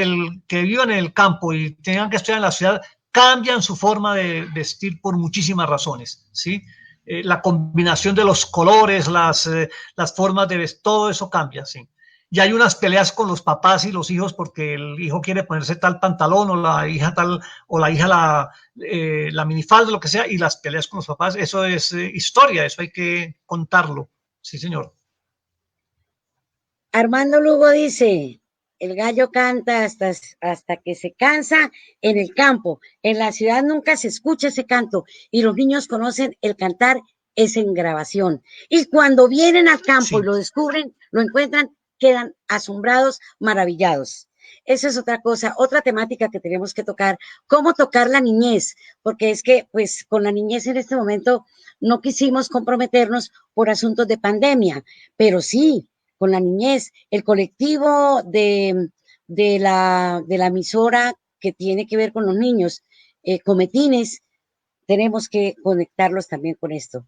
que vivan en el campo y tengan que estudiar en la ciudad cambian su forma de vestir por muchísimas razones, ¿sí? La combinación de los colores, las formas de vestir, todo eso cambia, ¿sí? Y hay unas peleas con los papás y los hijos porque el hijo quiere ponerse tal pantalón o la hija tal, o la hija la minifalda, lo que sea, y las peleas con los papás, eso es historia, eso hay que contarlo. Sí, señor. Armando Lugo dice, el gallo canta hasta que se cansa en el campo. En la ciudad nunca se escucha ese canto y los niños conocen el cantar es en grabación. Y cuando vienen al campo y Sí. lo descubren, lo encuentran, quedan asombrados, maravillados. Eso es otra cosa, otra temática que tenemos que tocar, cómo tocar la niñez, porque es que pues con la niñez en este momento no quisimos comprometernos por asuntos de pandemia, pero sí, con la niñez, el colectivo de la emisora que tiene que ver con los niños, Cometines, tenemos que conectarlos también con esto.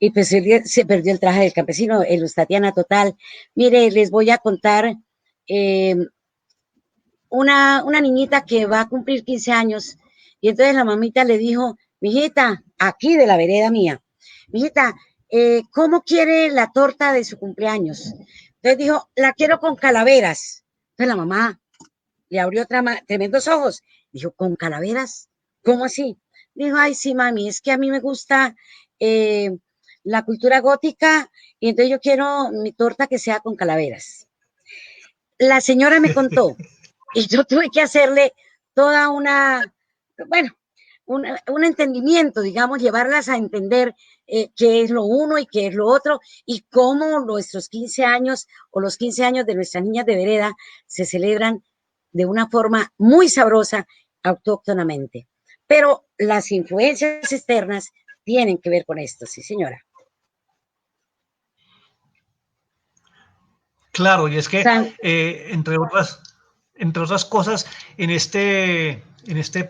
Y pues se perdió el traje del campesino, el Tatiana total. Mire, les voy a contar eh, una niñita que va a cumplir 15 años y entonces la mamita le dijo, mijita, aquí de la vereda mía, mijita, ¿cómo quiere la torta de su cumpleaños? Entonces dijo, la quiero con calaveras. Entonces la mamá le abrió tremendos ojos. Dijo, ¿con calaveras? ¿Cómo así? Dijo, ay, sí, mami, es que a mí me gusta la cultura gótica y entonces yo quiero mi torta que sea con calaveras. La señora me contó y yo tuve que hacerle toda bueno, un entendimiento, digamos, llevarlas a entender qué es lo uno y qué es lo otro y cómo nuestros 15 años o los 15 años de nuestras niñas de vereda se celebran de una forma muy sabrosa, autóctonamente. Pero las influencias externas tienen que ver con esto, sí, señora. Claro, y es que, San, entre otras cosas, en este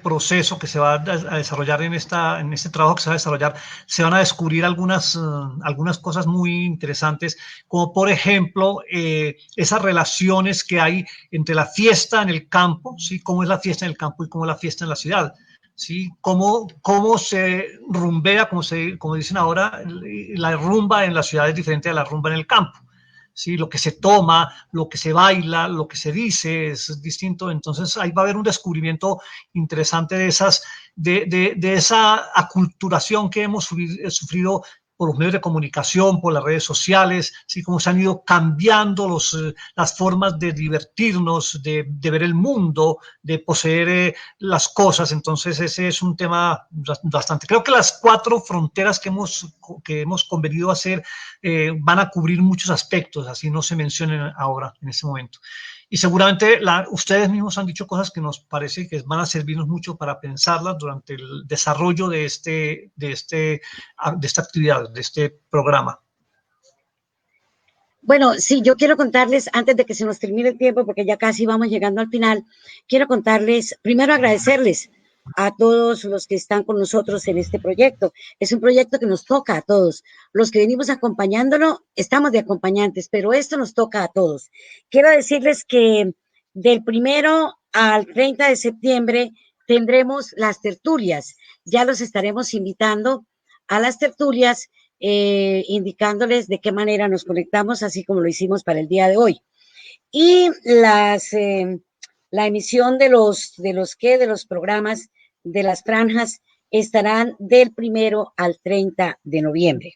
proceso que se va a desarrollar en este trabajo que se va a desarrollar, se van a descubrir algunas cosas muy interesantes, como por ejemplo, esas relaciones que hay entre la fiesta en el campo, ¿sí? Cómo es la fiesta en el campo y cómo es la fiesta en la ciudad. ¿Sí? Cómo se rumbea, como dicen ahora, la rumba en la ciudad es diferente a la rumba en el campo. ¿Sí? Lo que se toma, lo que se baila, lo que se dice es distinto. Entonces ahí va a haber un descubrimiento interesante de esa aculturación que hemos sufrido por los medios de comunicación, por las redes sociales, ¿sí? Cómo se han ido cambiando las formas de divertirnos, de ver el mundo, de poseer las cosas. Entonces ese es un tema bastante. Creo que las 4 fronteras que hemos convenido hacer van a cubrir muchos aspectos, así no se mencionen ahora, en este momento. Y seguramente ustedes mismos han dicho cosas que nos parece que van a servirnos mucho para pensarlas durante el desarrollo de esta actividad, de este programa. Bueno, sí, yo quiero contarles, antes de que se nos termine el tiempo, porque ya casi vamos llegando al final, quiero contarles, primero agradecerles a todos los que están con nosotros en este proyecto. Es un proyecto que nos toca a todos. Los que venimos acompañándolo, estamos de acompañantes, pero esto nos toca a todos. Quiero decirles que del 1 al 30 de septiembre tendremos las tertulias. Ya los estaremos invitando a las tertulias, indicándoles de qué manera nos conectamos, así como lo hicimos para el día de hoy. Y la emisión de los programas, de las franjas, estarán del 1 al 30 de noviembre.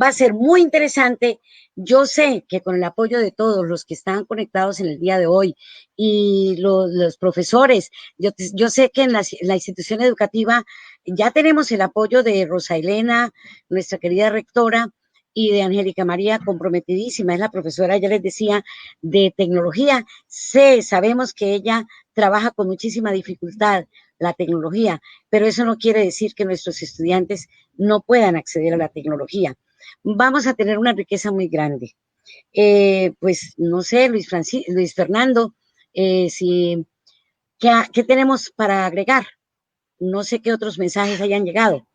Va a ser muy interesante. Yo sé que con el apoyo de todos los que están conectados en el día de hoy y los profesores, yo sé que en la institución educativa ya tenemos el apoyo de Rosa Elena, nuestra querida rectora, y de Angélica María, comprometidísima, es la profesora, ya les decía, de tecnología. Sabemos que ella trabaja con muchísima dificultad la tecnología, pero eso no quiere decir que nuestros estudiantes no puedan acceder a la tecnología. Vamos a tener una riqueza muy grande. Pues no sé, Luis Fernando, ¿qué tenemos para agregar? No sé qué otros mensajes hayan llegado.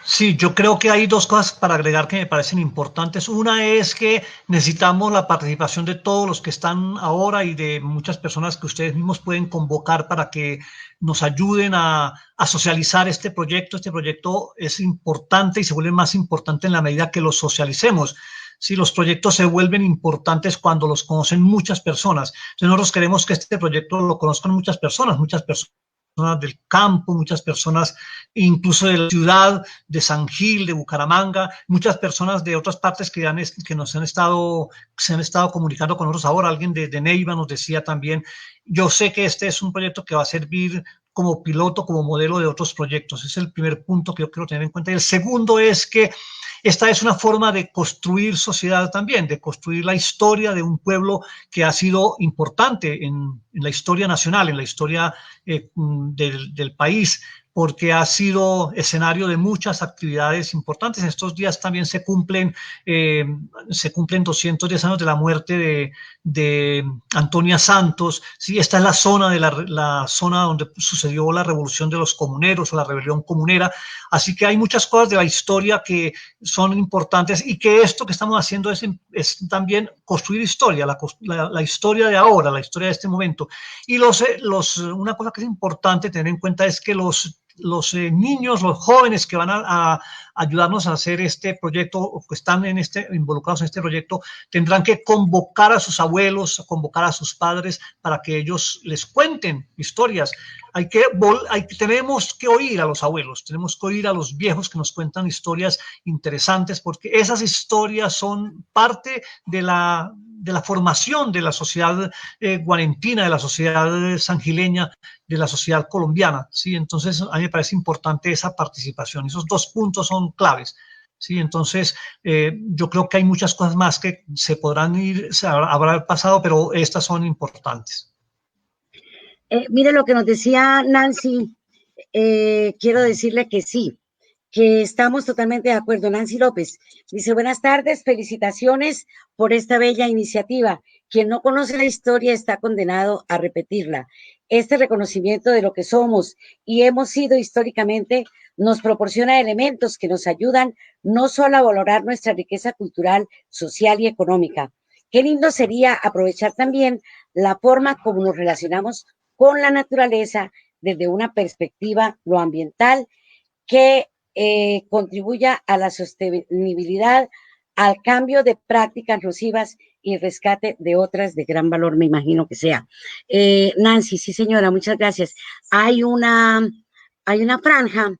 Sí, yo creo que hay 2 cosas para agregar que me parecen importantes. Una es que necesitamos la participación de todos los que están ahora y de muchas personas que ustedes mismos pueden convocar para que nos ayuden a socializar este proyecto. Este proyecto es importante y se vuelve más importante en la medida que lo socialicemos. Sí, los proyectos se vuelven importantes cuando los conocen muchas personas. Entonces nosotros queremos que este proyecto lo conozcan muchas personas del campo, muchas personas incluso de la ciudad, de San Gil, de Bucaramanga, muchas personas de otras partes que se han estado comunicando con nosotros ahora. Alguien de Neiva nos decía también. Yo sé que este es un proyecto que va a servir como piloto, como modelo de otros proyectos. Ese es el primer punto que yo quiero tener en cuenta. Y el segundo es que esta es una forma de construir sociedad también, de construir la historia de un pueblo que ha sido importante en la historia nacional, en la historia del país, porque ha sido escenario de muchas actividades importantes. En estos días también se cumplen 210 años de la muerte de Antonia Santos. Sí, esta es la zona la zona donde sucedió la revolución de los comuneros o la rebelión comunera. Así que hay muchas cosas de la historia que son importantes y que esto que estamos haciendo es también construir historia, la historia de ahora, la historia de este momento. Y una cosa que es importante tener en cuenta es que los niños, los jóvenes que van a ayudarnos a hacer este proyecto o que están involucrados en este proyecto, tendrán que convocar a sus abuelos, convocar a sus padres para que ellos les cuenten historias. Tenemos que oír a los abuelos, tenemos que oír a los viejos que nos cuentan historias interesantes, porque esas historias son parte de la formación de la sociedad guarentina, de la sociedad sangileña, de la sociedad colombiana, ¿sí? Entonces, a mí me parece importante esa participación. Esos 2 puntos son claves, ¿sí? Entonces, yo creo que hay muchas cosas más que habrá pasado, pero estas son importantes. Mire lo que nos decía Nancy, quiero decirle que sí, que estamos totalmente de acuerdo. Nancy López dice: buenas tardes, felicitaciones por esta bella iniciativa. Quien no conoce la historia está condenado a repetirla. Este reconocimiento de lo que somos y hemos sido históricamente nos proporciona elementos que nos ayudan no solo a valorar nuestra riqueza cultural, social y económica. Qué lindo sería aprovechar también la forma como nos relacionamos con la naturaleza desde una perspectiva lo ambiental que contribuya a la sostenibilidad, al cambio de prácticas nocivas y rescate de otras de gran valor, me imagino que sea. Nancy, sí señora, muchas gracias. Hay una franja,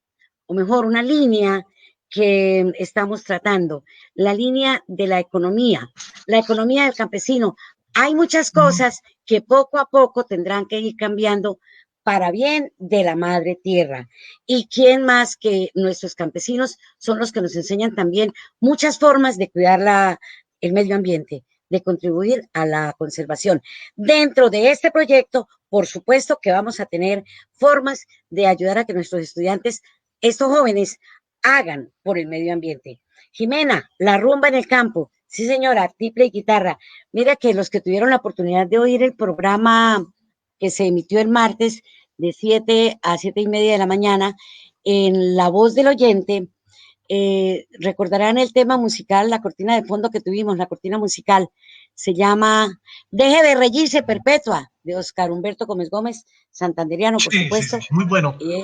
o mejor, una línea que estamos tratando, la línea de la economía del campesino. Hay muchas cosas que poco a poco tendrán que ir cambiando para bien de la madre tierra. ¿Y quién más que nuestros campesinos son los que nos enseñan también muchas formas de cuidar el medio ambiente, de contribuir a la conservación? Dentro de este proyecto, por supuesto que vamos a tener formas de ayudar a que nuestros estudiantes, estos jóvenes, hagan por el medio ambiente. Jimena, la rumba en el campo. Sí, señora, tiple y guitarra. Mira que los que tuvieron la oportunidad de oír el programa que se emitió el martes de 7 a 7:30 de la mañana, en La Voz del Oyente, recordarán el tema musical, la cortina de fondo que tuvimos, la cortina musical, se llama Deje de reírse Perpetua, de Oscar Humberto Gómez Gómez, santanderiano, por supuesto. Sí, muy bueno. Y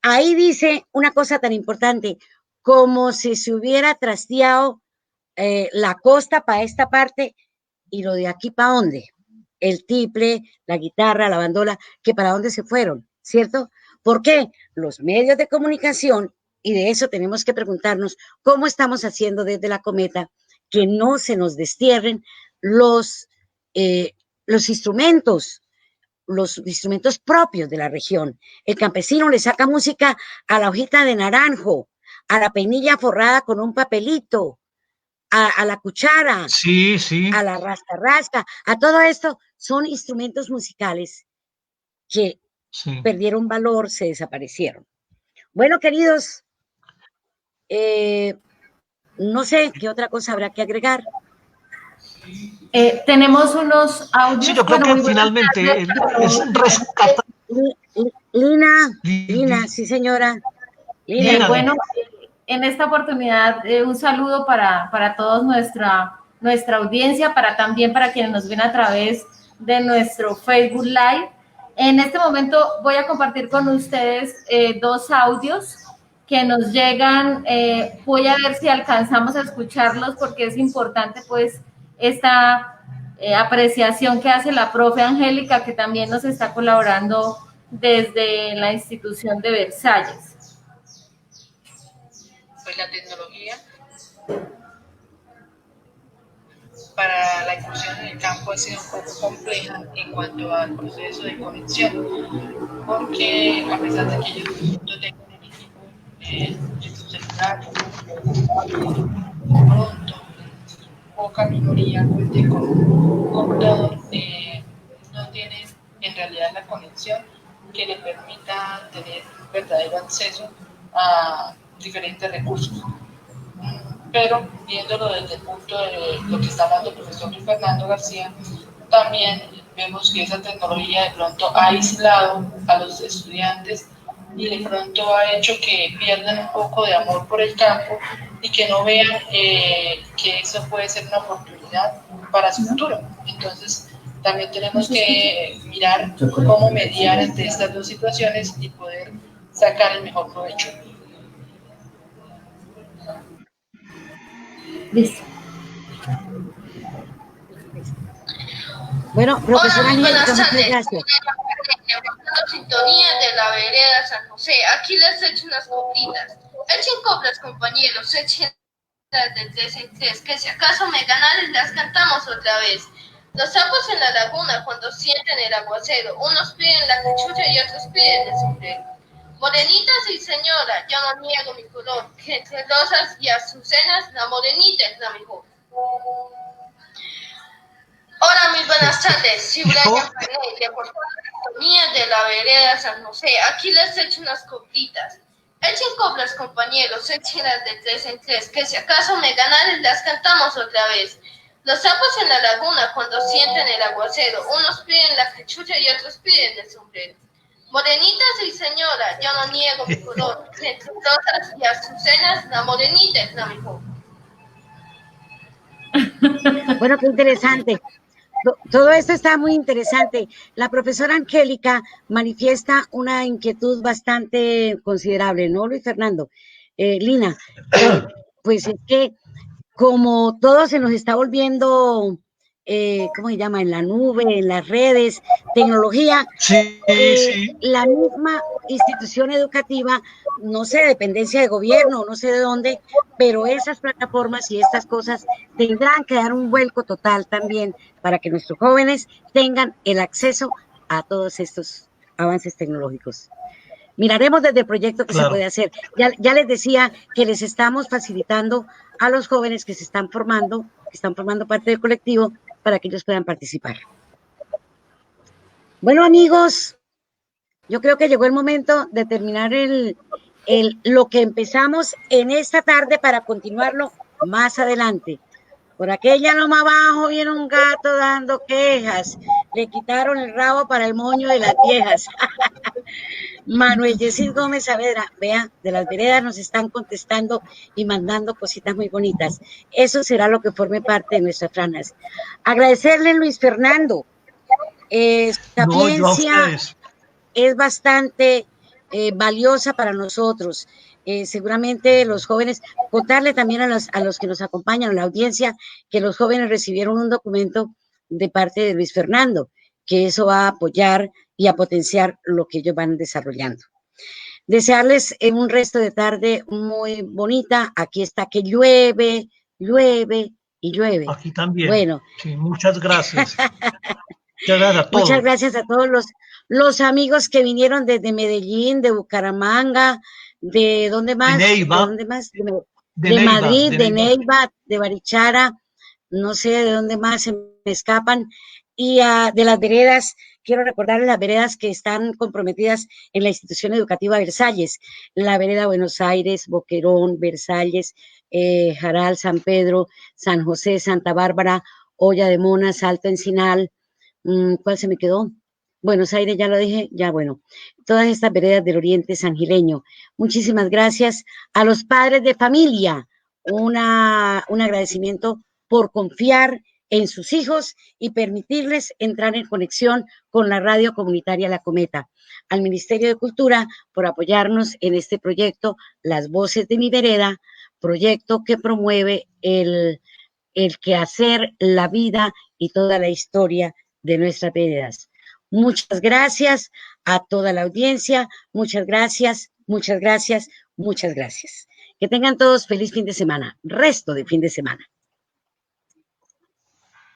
ahí dice una cosa tan importante, como si se hubiera trasteado la costa para esta parte y lo de aquí para dónde. El tiple, la guitarra, la bandola, que para dónde se fueron, ¿cierto? ¿Por qué? Los medios de comunicación, y de eso tenemos que preguntarnos cómo estamos haciendo desde la Cometa, que no se nos destierren los instrumentos propios de la región. El campesino le saca música a la hojita de naranjo, a la peinilla forrada con un papelito, a la cuchara, sí, sí, a la rasca, a todo esto son instrumentos musicales que perdieron valor, se desaparecieron. Bueno, queridos, no sé qué otra cosa habrá que agregar. Tenemos unos audios. Sí, yo creo que finalmente es rescatar. Lina, sí, señora. Lina, bueno, en esta oportunidad un saludo para todos nuestra audiencia, también para quienes nos ven a través de nuestro Facebook Live. En este momento voy a compartir con ustedes dos audios que nos llegan. Voy a ver si alcanzamos a escucharlos porque es importante pues esta apreciación que hace la profe Angélica, que también nos está colaborando desde la institución de Versalles. Pues la tecnología para la inclusión en el campo ha sido un poco compleja en cuanto al proceso de conexión, porque a pesar de que yo tengo un equipo de celular, pronto poca minoría cuente con un computador, no tiene en realidad la conexión que le permita tener verdadero acceso a diferentes recursos. Pero viéndolo desde el punto de lo que está hablando el profesor Luis Fernando García, también vemos que esa tecnología de pronto ha aislado a los estudiantes y de pronto ha hecho que pierdan un poco de amor por el campo y que no vean que eso puede ser una oportunidad para su futuro. Entonces, también tenemos que mirar cómo mediar entre estas dos situaciones y poder sacar el mejor provecho. Listo. Bueno, profesora Angélica, muchas gracias. Sintonía de la vereda San José. Aquí les echo unas coplitas. Echen coplas, compañeros, echen de 3 en 3, que si acaso me ganan las cantamos otra vez. Los sapos en la laguna cuando sienten el aguacero, unos piden la cachucha y otros piden el sombrero. Morenita, sí señora, yo no niego mi color, que entre rosas y azucenas la morenita es la mejor. Hola, muy buenas tardes, soy Brian Panet, de Portal de la vereda San José. Aquí les echo unas coplitas. Echen coplas, compañeros, échenlas de 3 en 3, que si acaso me ganan las cantamos otra vez. Los sapos en la laguna cuando sienten el aguacero, unos piden la cachucha y otros piden el sombrero. Morenita, sí señora, yo no niego mi color, que entre rosas y azucenas la morenita es la mejor. Bueno, qué interesante. Todo esto está muy interesante. La profesora Angélica manifiesta una inquietud bastante considerable, ¿no, Luis Fernando? Lina, pues es que como todo se nos está volviendo ¿cómo se llama? En la nube, en las redes, tecnología. Sí, sí. La misma institución educativa, no sé, dependencia de gobierno, no sé de dónde, pero esas plataformas y estas cosas tendrán que dar un vuelco total también para que nuestros jóvenes tengan el acceso a todos estos avances tecnológicos. Miraremos desde el proyecto que se Claro. puede hacer. Ya les decía que les estamos facilitando a los jóvenes que se están formando, que están formando parte del colectivo, para que ellos puedan participar. Bueno, amigos, yo creo que llegó el momento de terminar lo que empezamos en esta tarde para continuarlo más adelante. Por aquella loma abajo viene un gato dando quejas. Le quitaron el rabo para el moño de las viejas. Manuel Yesid Gómez Saavedra, vea, de las veredas nos están contestando y mandando cositas muy bonitas. Eso será lo que forme parte de nuestras frases. Agradecerle, Luis Fernando. No, yo a Sapiencia ustedes. es bastante valiosa para nosotros. Seguramente los jóvenes, contarle también a los que nos acompañan, a la audiencia, que los jóvenes recibieron un documento de parte de Luis Fernando, que eso va a apoyar y a potenciar lo que ellos van desarrollando. Desearles un resto de tarde muy bonita. Aquí está que llueve, llueve y llueve. Aquí también. Bueno. Sí, muchas gracias. Muchas gracias a todos. Muchas gracias a todos los amigos que vinieron desde Medellín, de Bucaramanga, de ¿dónde más? De Neiva. ¿De dónde más? De Neiva, Madrid, de de Neiva. Neiva, de Barichara, no sé de dónde más se me escapan. Y de las veredas, quiero recordarles las veredas que están comprometidas en la institución educativa Versalles, la vereda Buenos Aires, Boquerón, Versalles, Jaral, San Pedro, San José, Santa Bárbara, Olla de Monas, Alto Encinal. ¿Cuál se me quedó? Buenos Aires, ya lo dije, ya bueno. Todas estas veredas del Oriente Sangileño. Muchísimas gracias a los padres de familia. Un agradecimiento por confiar en sus hijos y permitirles entrar en conexión con la radio comunitaria La Cometa. Al Ministerio de Cultura por apoyarnos en este proyecto, Las Voces de mi Vereda, proyecto que promueve el quehacer, la vida y toda la historia de nuestras veredas. Muchas gracias a toda la audiencia, muchas gracias, muchas gracias, muchas gracias. Que tengan todos feliz fin de semana, resto de fin de semana.